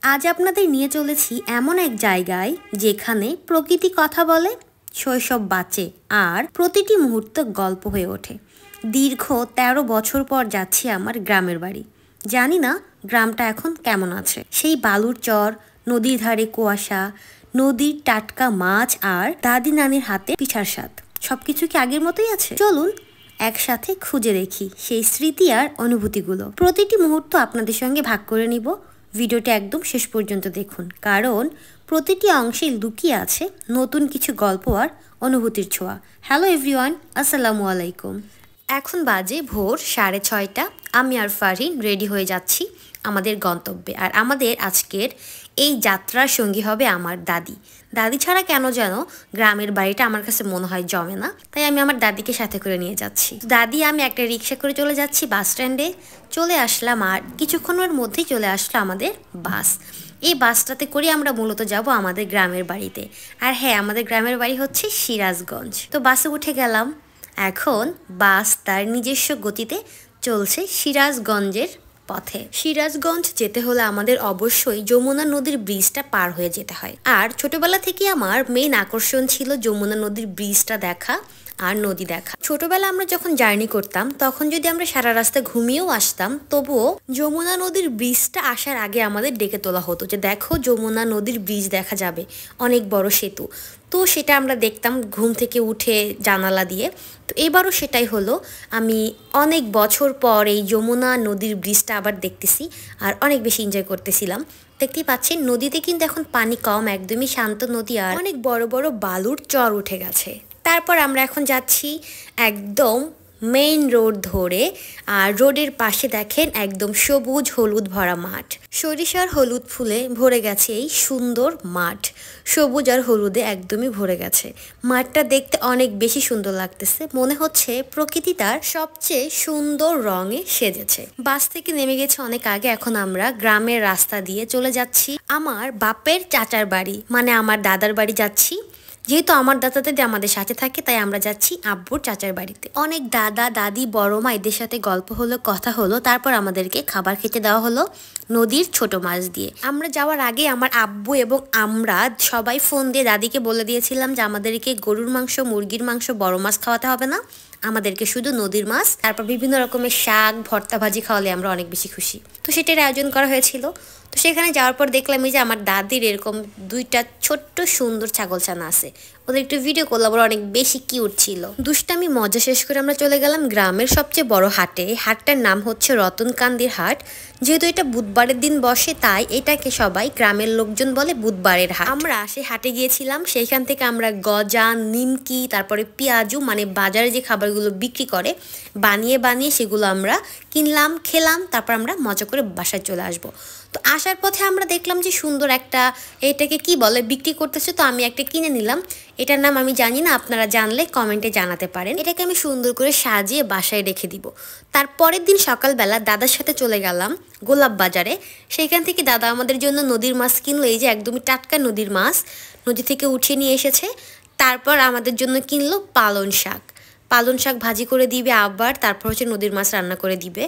আজ আপনাদের নিয়ে চলেছি এমন এক জায়গায় যেখানে প্রকৃতি কথা বলে, শৈশব বাঁচে আর প্রতিটি মুহূর্ত গল্প হয়ে ওঠে। দীর্ঘ ১৩ বছর পর যাচ্ছি আমার গ্রামের বাড়ি। জানি না গ্রামটা এখন কেমন আছে। সেই বালুর চর, নদীর ধারে কুয়াশা, নদীর টাটকা মাছ আর দাদি নানির হাতে পিঠার স্বাদ, সবকিছু কি আগের মতোই আছে? চলুন একসাথে খুঁজে দেখি সেই স্মৃতি আর অনুভূতিগুলো। প্রতিটি মুহূর্ত আপনাদের সঙ্গে ভাগ করে নিব। ভিডিওটা একদম শেষ পর্যন্ত দেখুন, কারণ প্রতিটি অংশে লুকিয়ে আছে নতুন কিছু গল্প আর অনুভূতির ছোঁয়া। হ্যালো এভরিওয়ান, আসসালামু আলাইকুম। এখন বাজে ভোর 6:30। আমি আর ফারহিন রেডি হয়ে যাচ্ছি আমাদের গন্তব্যে। আর আমাদের আজকের এই যাত্রার সঙ্গী হবে আমার দাদি। দাদি ছাড়া কেন যেন গ্রামের বাড়িটা আমার কাছে মনে হয় জমে না, তাই আমি আমার দাদিকে সাথে করে নিয়ে যাচ্ছি। দাদি আমি একটা রিক্সা করে চলে যাচ্ছি বাস স্ট্যান্ডে। চলে আসলাম আর কিছুক্ষণের মধ্যেই চলে আসলো আমাদের বাস। এই বাসটাতে করে আমরা মূলত যাব আমাদের গ্রামের বাড়িতে। আর হ্যাঁ, আমাদের গ্রামের বাড়ি হচ্ছে সিরাজগঞ্জ। তো বাসে উঠে গেলাম। এখন বাস তার নিজস্ব গতিতে চলছে সিরাজগঞ্জের পথে। সিরাজগঞ্জ যেতে হলে আমাদের অবশ্যই যমুনা নদীর ব্রিজটা পার হয়ে যেতে হয়। আর ছোটবেলা থেকে আমার মেইন আকর্ষণ ছিল যমুনা নদীর ব্রিজটা দেখা আর নদী দেখা। ছোটবেলা আমরা যখন জার্নি করতাম তখন যদি আমরা সারা রাস্তা ঘুমিয়েও আসতাম, তবুও যমুনা নদীর ব্রিজটা আসার আগে আমাদের ডেকে তোলা হতো যে দেখো যমুনা নদীর ব্রিজ দেখা যাবে, অনেক বড় সেতু। তো সেটা আমরা দেখতাম ঘুম থেকে উঠে জানালা দিয়ে। তো এবারও সেটাই হলো। আমি অনেক বছর পর এই যমুনা নদীর ব্রিজটা আবার দেখতেছি আর অনেক বেশি এনজয় করতেছিলাম। দেখতেই পাচ্ছেন নদীতে কিন্তু এখন পানি কম, একদমই শান্ত নদী আর অনেক বড় বড় বালুর চর উঠে গেছে। তারপর আমরা এখন যাচ্ছি একদম মেইন রোড ধরে। আর রোডের পাশে দেখেন একদম সবুজ হলুদ ভরা মাঠ, সরিষার হলুদ ফুলে ভরে গেছে এই সুন্দর মাঠ। সবুজ আর হলুদে একদমই ভরে গেছে। মাঠটা দেখতে অনেক বেশি সুন্দর লাগতেছে, মনে হচ্ছে প্রকৃতি তার সবচেয়ে সুন্দর রঙে সেজেছে। বাস থেকে নেমে গেছে অনেক আগে। এখন আমরা গ্রামের রাস্তা দিয়ে চলে যাচ্ছি আমার বাপের চাচার বাড়ি, মানে আমার দাদার বাড়ি যাচ্ছি। যেহেতু আমার দাদা দাদি আমাদের সাথে থাকে, তাই আমরা যাচ্ছি আব্বুর চাচার বাড়িতে। অনেক দাদা দাদি বড় মা এদের সাথে গল্প হলো, কথা হলো। তারপর আমাদেরকে খাবার খেতে দেওয়া হলো নদীর ছোট মাছ দিয়ে। আমরা যাওয়ার আগে আমার আব্বু এবং আমরা সবাই ফোন দিয়ে দাদিকে বলে দিয়েছিলাম যে আমাদেরকে গরুর মাংস, মুরগির মাংস, বড় মাছ খাওয়াতে হবে না, আমাদেরকে শুধু নদীর মাছ, তারপর বিভিন্ন রকমের শাক, ভর্তা, ভাজি খাওয়ালে আমরা অনেক বেশি খুশি। তো সেটার আয়োজন করা হয়েছিল। তো সেখানে যাওয়ার পর দেখলাম এই যে আমার দাদির এরকম 2টা ছোট্ট সুন্দর ছাগলছানা আছে। ওদের একটু ভিডিও করলাম, ওরা অনেক বেশি কিউট ছিল। দুষ্টামি মজা শেষ করে আমরা চলে গেলাম গ্রামের সবচেয়ে বড় হাটে। হাটটার নাম হচ্ছে রতনকান্দির হাট। যেহেতু এটা বুধবারের দিন বসে, তাই এটাকে সবাই গ্রামের লোকজন বলে বুধবারের হাট। আমরা সেই হাটে গিয়েছিলাম। সেইখান থেকে আমরা গজা, নিমকি, তারপরে পেঁয়াজু, মানে বাজারে যে খাবারগুলো বিক্রি করে বানিয়ে বানিয়ে সেগুলো আমরা কিনলাম, খেলাম। তারপর আমরা মজা করে বাসায় চলে আসবো। তো আসার পথে আমরা দেখলাম যে সুন্দর একটা, এটাকে কি বলে, বিক্রি করতেছে। তো আমি একটা কিনে নিলাম। এটার নাম আমি জানি না, আপনারা জানলে কমেন্টে জানাতে পারেন। এটাকে আমি সুন্দর করে সাজিয়ে বাসায় রেখে দিব। তারপরের দিন সকালবেলা দাদার সাথে চলে গেলাম গোলাপ বাজারে। সেইখান থেকে দাদা আমাদের জন্য নদীর মাছ কিনলো। এই যে একদমই টাটকা নদীর মাছ, নদী থেকে উঠিয়ে নিয়ে এসেছে। তারপর আমাদের জন্য কিনলো পালং শাক। পালং শাক ভাজি করে দিবে আবার, তারপর হচ্ছে নদীর মাছ রান্না করে দিবে।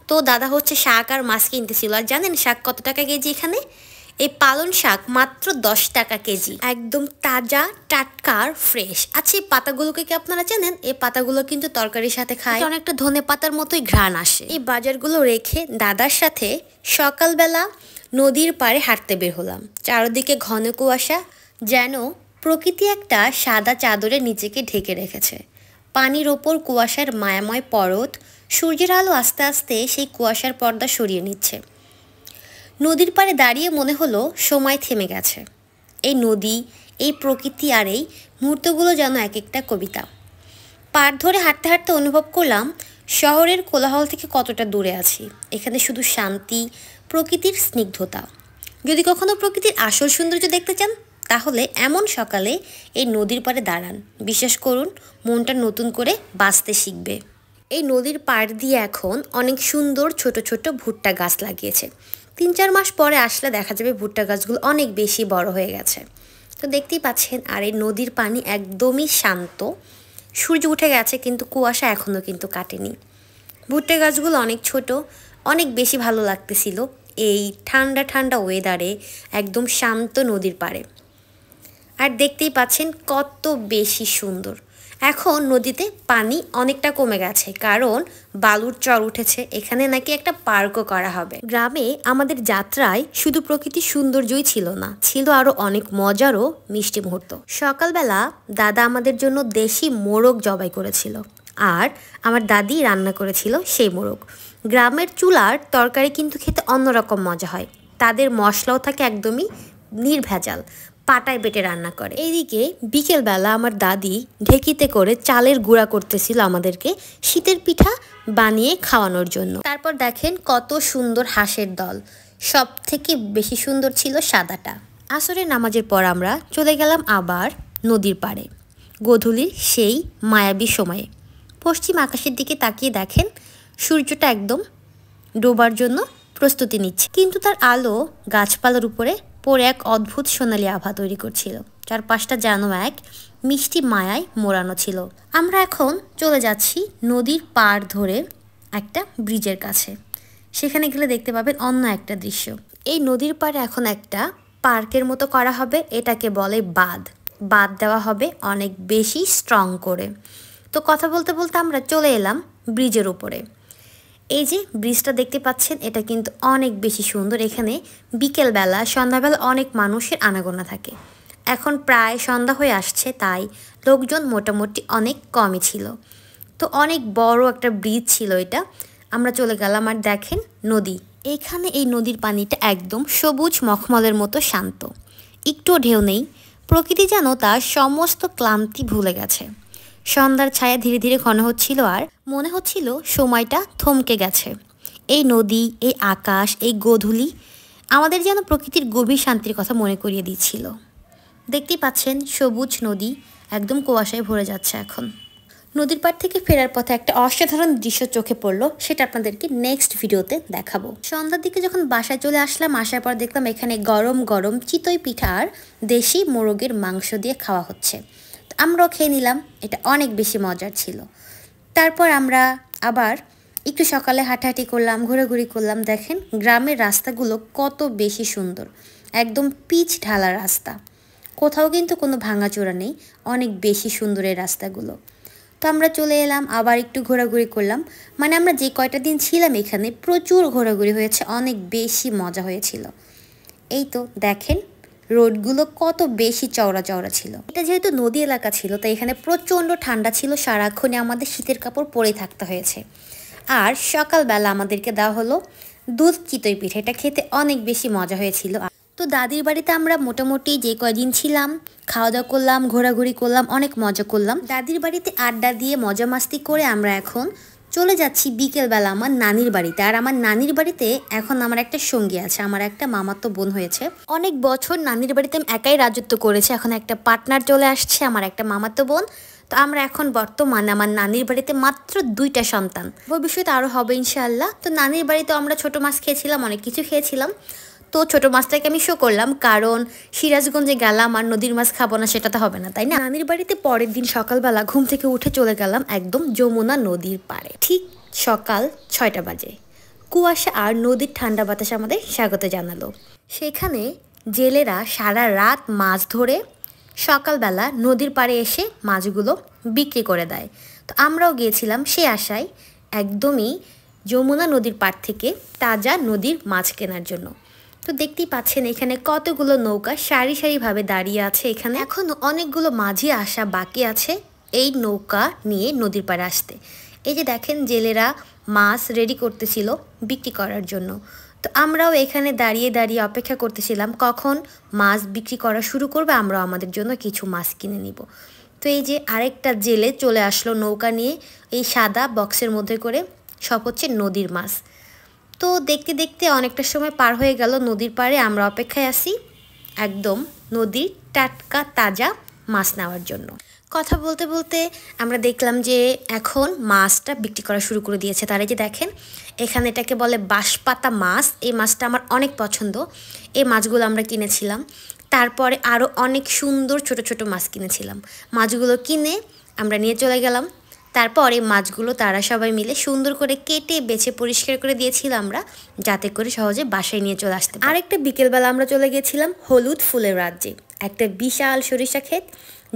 তো দাদা হচ্ছে শাক আর মাছ কিনতেছিল। আর জানেন শাক কত টাকা কেজি এখানে? এই পালং শাক মাত্র 10 টাকা কেজি, একদম তাজা, টাটকা আর ফ্রেশ। আচ্ছা, এই পাতাগুলোকে কি আপনারা জানেন? এই পাতাগুলো কিন্তু তরকারির সাথে খায়, অনেকটা ধনে পাতার মতোই ঘ্রাণ আসে। এই বাজারগুলো রেখে দাদার সাথে সকালবেলা নদীর পাড়ে হাঁটতে বের হলাম। চারদিকে ঘন কুয়াশা, যেন প্রকৃতি একটা সাদা চাদরে নিজেকে ঢেকে রেখেছে। পানির ওপর কুয়াশার মায়াময় পরত, সূর্যের আলো আস্তে আস্তে সেই কুয়াশার পর্দা সরিয়ে নিচ্ছে। নদীর পাড়ে দাঁড়িয়ে মনে হলো সময় থেমে গেছে। এই নদী, এই প্রকৃতি আর এই মুহূর্তগুলো যেন এক একটা কবিতা। পাড় ধরে হাঁটতে হাঁটতে অনুভব করলাম শহরের কোলাহল থেকে কতটা দূরে আছি। এখানে শুধু শান্তি, প্রকৃতির স্নিগ্ধতা। যদি কখনো প্রকৃতির আসল সৌন্দর্য দেখতে চান, তাহলে এমন সকালে এই নদীর পাড়ে দাঁড়ান। বিশ্বাস করুন, মনটা নতুন করে বাঁচতে শিখবে। এই নদীর পাড় দিয়ে এখন অনেক সুন্দর ছোট ছোট ভুট্টা গাছ লাগিয়েছে। 3-4 মাস পরে আসলে দেখা যাবে ভুট্টা গাছগুলো অনেক বেশি বড় হয়ে গেছে। তো দেখতেই পাচ্ছেন। আর এই নদীর পানি একদমই শান্ত। সূর্য উঠে গেছে কিন্তু কুয়াশা এখনও কিন্তু কাটেনি। ভুট্টা গাছগুলো অনেক ছোট, অনেক বেশি ভালো লাগতেছিল। এই ঠান্ডা ঠান্ডা ওয়েদারে একদম শান্ত নদীর পাড়ে। আর দেখতেই পাচ্ছেন কত বেশি সুন্দর। এখন নদীতে পানি অনেকটা কমে গেছে, কারণ বালুর চর উঠেছে। এখানে নাকি একটা পার্কও করা হবে। গ্রামে আমাদের যাত্রায় শুধু প্রকৃতির সৌন্দর্যই ছিল না, ছিল আরো অনেক মজারও মিষ্টি মুহূর্ত। সকালবেলা দাদা আমাদের জন্য দেশি মোরগ জবাই করেছিল, আর আমার দাদি রান্না করেছিল সেই মোরগ। গ্রামের চুলার তরকারি কিন্তু খেতে অন্যরকম মজা হয়। তাদের মশলাও থাকে একদমই নির্ভেজাল, পাটায় বেটে রান্না করে। এইদিকে বিকেলবেলা আমার দাদি ঢেকিতে করে চালের গুঁড়া করতেছিল আমাদেরকে শীতের পিঠা বানিয়ে খাওয়ানোর জন্য। তারপর দেখেন কত সুন্দর হাঁসের দল, সব থেকে বেশি সুন্দর ছিল সাদাটা। আসরের নামাজের পর আমরা চলে গেলাম আবার নদীর পাড়ে, গোধূলির সেই মায়াবী সময়ে। পশ্চিম আকাশের দিকে তাকিয়ে দেখেন সূর্যটা একদম ডোবার জন্য প্রস্তুতি নিচ্ছে, কিন্তু তার আলো গাছপালার উপরে পরে এক অদ্ভুত সোনালি আভা তৈরি করছিল। চারপাশটা যেন এক মিষ্টি মায়ায় মোড়ানো ছিল। আমরা এখন চলে যাচ্ছি নদীর পাড় ধরে একটা ব্রিজের কাছে। সেখানে গেলে দেখতে পাবেন অন্য একটা দৃশ্য। এই নদীর পাড়ে এখন একটা পার্কের মতো করা হবে, এটাকে বলে বাঁধ। বাঁধ দেওয়া হবে অনেক বেশি স্ট্রং করে। তো কথা বলতে বলতে আমরা চলে এলাম ব্রিজের উপরে। এই যে ব্রিজটা দেখতে পাচ্ছেন, এটা কিন্তু অনেক বেশি সুন্দর। এখানে বিকেলবেলা সন্ধ্যাবেলা অনেক মানুষের আনাগোনা থাকে। এখন প্রায় সন্ধ্যা হয়ে আসছে, তাই লোকজন মোটামুটি অনেক কমই ছিল। তো অনেক বড় একটা ব্রিজ ছিল এটা। আমরা চলে গেলাম, আর দেখেন নদী। এইখানে এই নদীর পানিটা একদম সবুজ মখমলের মতো শান্ত, একটুও ঢেউ নেই। প্রকৃতি যেন তার সমস্ত ক্লান্তি ভুলে গেছে। সন্ধ্যার ছায়া ধীরে ধীরে ঘন হচ্ছিল, আর মনে হচ্ছিল সময়টা থমকে গেছে। এই নদী, এই আকাশ, এই গোধূলি আমাদের যেন প্রকৃতির গভীর শান্তির কথা মনে করিয়ে দিচ্ছিল। দেখতেই পাচ্ছেন সবুজ নদী একদম কুয়াশায় ভরে যাচ্ছে। এখন নদীর পাড় থেকে ফেরার পথে একটা অসাধারণ দৃশ্য চোখে পড়লো, সেটা আপনাদেরকে নেক্সট ভিডিওতে দেখাবো। সন্ধ্যার দিকে যখন বাসায় চলে আসলাম, আসার পর দেখলাম এখানে গরম গরম চিতই পিঠা আর দেশি মোরগের মাংস দিয়ে খাওয়া হচ্ছে। আমরাও খেয়ে নিলাম, এটা অনেক বেশি মজার ছিল। তারপর আমরা আবার একটু সকালে হাঁটাহাঁটি করলাম, ঘোরাঘুরি করলাম। দেখেন গ্রামের রাস্তাগুলো কত বেশি সুন্দর, একদম পিচ ঢালা রাস্তা, কোথাও কিন্তু কোনো ভাঙাচোরা নেই, অনেক বেশি সুন্দর এই রাস্তাগুলো। তো আমরা চলে এলাম, আবার একটু ঘোরাঘুরি করলাম। মানে আমরা যে কয়টা দিন ছিলাম এখানে প্রচুর ঘোরাঘুরি হয়েছে, অনেক বেশি মজা হয়েছিল। এই তো দেখেন রোডগুলো কত বেশি চওড়া চওড়া ছিল। এটা যেহেতু নদী এলাকা ছিল, তাই এখানে প্রচণ্ড ঠান্ডা ছিল, সারাক্ষণে আমাদের শীতের কাপড় পরেই থাকতে হয়েছে। আর সকালবেলা আমাদেরকে দেওয়া হলো দুধ চিতই পিঠা, এটা খেতে অনেক বেশি মজা হয়েছিল। তো দাদির বাড়িতে আমরা মোটামুটি যে কয়দিন ছিলাম খাওয়া দাওয়া করলাম, ঘোরাঘুরি করলাম, অনেক মজা করলাম। দাদির বাড়িতে আড্ডা দিয়ে মজা মাস্তি করে আমরা এখন চলে যাচ্ছি বিকেলবেলা আমার নানির বাড়িতে। আর আমার নানির বাড়িতে এখন আমার একটা সঙ্গী আছে, আমার একটা মামাতো বোন হয়েছে। অনেক বছর নানির বাড়িতে আমি একাই রাজত্ব করেছি, এখন একটা পার্টনার চলে আসছে, আমার একটা মামাতো বোন। তো আমরা এখন বর্তমানে আমার নানির বাড়িতে মাত্র 2টা সন্তান, ভবিষ্যতে আরও হবে ইনশাআল্লাহ। তো নানির বাড়িতে আমরা ছোট মাছ খেয়েছিলাম, অনেক কিছু খেয়েছিলাম। তো ছোট মাছটাকে আমি শো করলাম, কারণ সিরাজগঞ্জে গেলাম আর নদীর মাছ খাবো না সেটা তো হবে না, তাই না। নানির বাড়িতে পরের দিন সকালবেলা ঘুম থেকে উঠে চলে গেলাম একদম যমুনা নদীর পাড়ে। ঠিক সকাল 6টা বাজে কুয়াশা আর নদীর ঠান্ডা বাতাস আমাদের স্বাগত জানালো। সেখানে জেলেরা সারা রাত মাছ ধরে সকালবেলা নদীর পাড়ে এসে মাছগুলো বিক্রি করে দেয়। তো আমরাও গিয়েছিলাম সে আশায় একদমই যমুনা নদীর পাড় থেকে তাজা নদীর মাছ কেনার জন্য। তো দেখতেই পাচ্ছেন এখানে কতগুলো নৌকা সারি সারিভাবে দাঁড়িয়ে আছে। এখানে এখনও অনেকগুলো মাঝি আসা বাকি আছে এই নৌকা নিয়ে নদীর পাড়ে আসতে। এই যে দেখেন জেলেরা মাছ রেডি করতেছিল বিক্রি করার জন্য। তো আমরাও এখানে দাঁড়িয়ে দাঁড়িয়ে অপেক্ষা করতেছিলাম কখন মাছ বিক্রি করা শুরু করবে, আমরাও আমাদের জন্য কিছু মাছ কিনে নিব। তো এই যে আরেকটা জেলে চলে আসলো নৌকা নিয়ে, এই সাদা বক্সের মধ্যে করে, সব হচ্ছে নদীর মাছ। তো দেখতে দেখতে অনেকটা সময় পার হয়ে গেল নদীর পাড়ে। আমরা অপেক্ষায় আছি একদম নদীর টাটকা তাজা মাছ নেওয়ার জন্য। কথা বলতে বলতে আমরা দেখলাম যে এখন মাছটা বিক্রি করা শুরু করে দিয়েছে। তার এই যে দেখেন এখানে এটাকে বলে বাঁশপাতা মাছ। এই মাছটা আমার অনেক পছন্দ, এই মাছগুলো আমরা কিনেছিলাম। তারপরে আরও অনেক সুন্দর ছোট ছোট মাছ কিনেছিলাম। মাছগুলো কিনে আমরা নিয়ে চলে গেলাম তারপরে মাছগুলো তারা সবাই মিলে সুন্দর করে কেটে বেছে পরিষ্কার করে দিয়েছিলাম আমরা, যাতে করে সহজে বাসায় নিয়ে চলে আসতে। আরেকটা বিকেলবেলা আমরা চলে গেছিলাম হলুদ ফুলের রাজ্যে, একটা বিশাল সরিষা ক্ষেত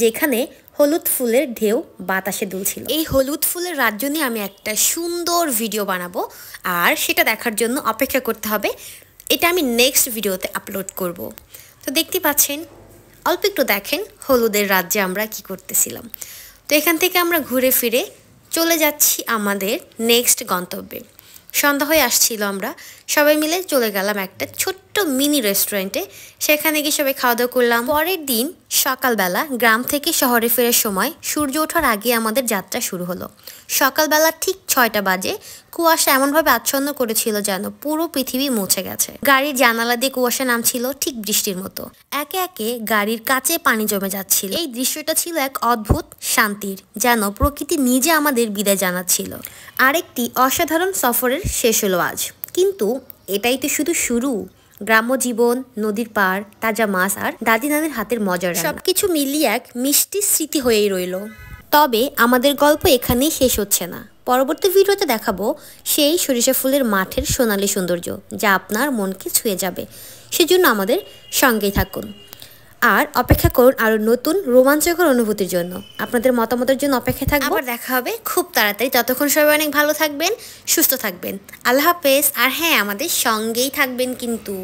যেখানে হলুদ ফুলের ঢেউ বাতাসে দুলছিল। এই হলুদ ফুলের রাজ্য নিয়ে আমি একটা সুন্দর ভিডিও বানাবো, আর সেটা দেখার জন্য অপেক্ষা করতে হবে। এটা আমি নেক্সট ভিডিওতে আপলোড করব। তো দেখতে পাচ্ছেন, অল্প একটু দেখেন হলুদের রাজ্যে আমরা কি করতেছিলাম। তো এখান থেকে আমরা ঘুরে ফিরে চলে যাচ্ছি আমাদের নেক্সট গন্তব্যে। সন্ধ্যা হয়ে আসছিল, আমরা সবাই মিলে চলে গেলাম একটা ছোট্ট মিনি রেস্টুরেন্টে। সেখানে গিয়ে সবাই খাওয়া দাওয়া করলাম। পরের দিন সকালবেলা গ্রাম থেকে শহরে ফেরার সময় সূর্য ওঠার আগে আমাদের যাত্রা শুরু হলো। সকালবেলা ঠিক 6টা বাজে কুয়াশা এমনভাবে আচ্ছন্ন করেছিল যেন পুরো পৃথিবী মুছে গেছে। গাড়ির জানালা দিয়ে কুয়াশা নামছিল ঠিক বৃষ্টির মতো। একে একে গাড়ির কাছে পানি জমে যাচ্ছিল। এই দৃশ্যটা ছিল এক অদ্ভুত শান্তির, যেন প্রকৃতি নিজে আমাদের বিদায় জানাচ্ছিল। আরেকটি অসাধারণ সফরের শেষ হলো আজ। কিন্তু এটাই তো শুধু শুরু। গ্রাম্য জীবন, নদীর পার, তাজা মাছ আর দাদি নানির হাতের মজার সবকিছু মিলিয়ে এক মিষ্টি স্মৃতি হয়েই রইল। তবে আমাদের গল্প এখানেই শেষ হচ্ছে না। পরবর্তী ভিডিওতে দেখাবো সেই সরিষা ফুলের মাঠের সোনালী সৌন্দর্য, যা আপনার মনকে ছুঁয়ে যাবে। সেজন্য আমাদের সঙ্গেই থাকুন আর অপেক্ষা করুন আরও নতুন রোমাঞ্চকর অনুভূতির জন্য। আপনাদের মতামতের জন্য অপেক্ষা থাকবো। আবার দেখা হবে খুব তাড়াতাড়ি। ততক্ষণ সবাই অনেক ভালো থাকবেন, সুস্থ থাকবেন। আল্লাহ হাফেজ। আর হ্যাঁ, আমাদের সঙ্গেই থাকবেন কিন্তু।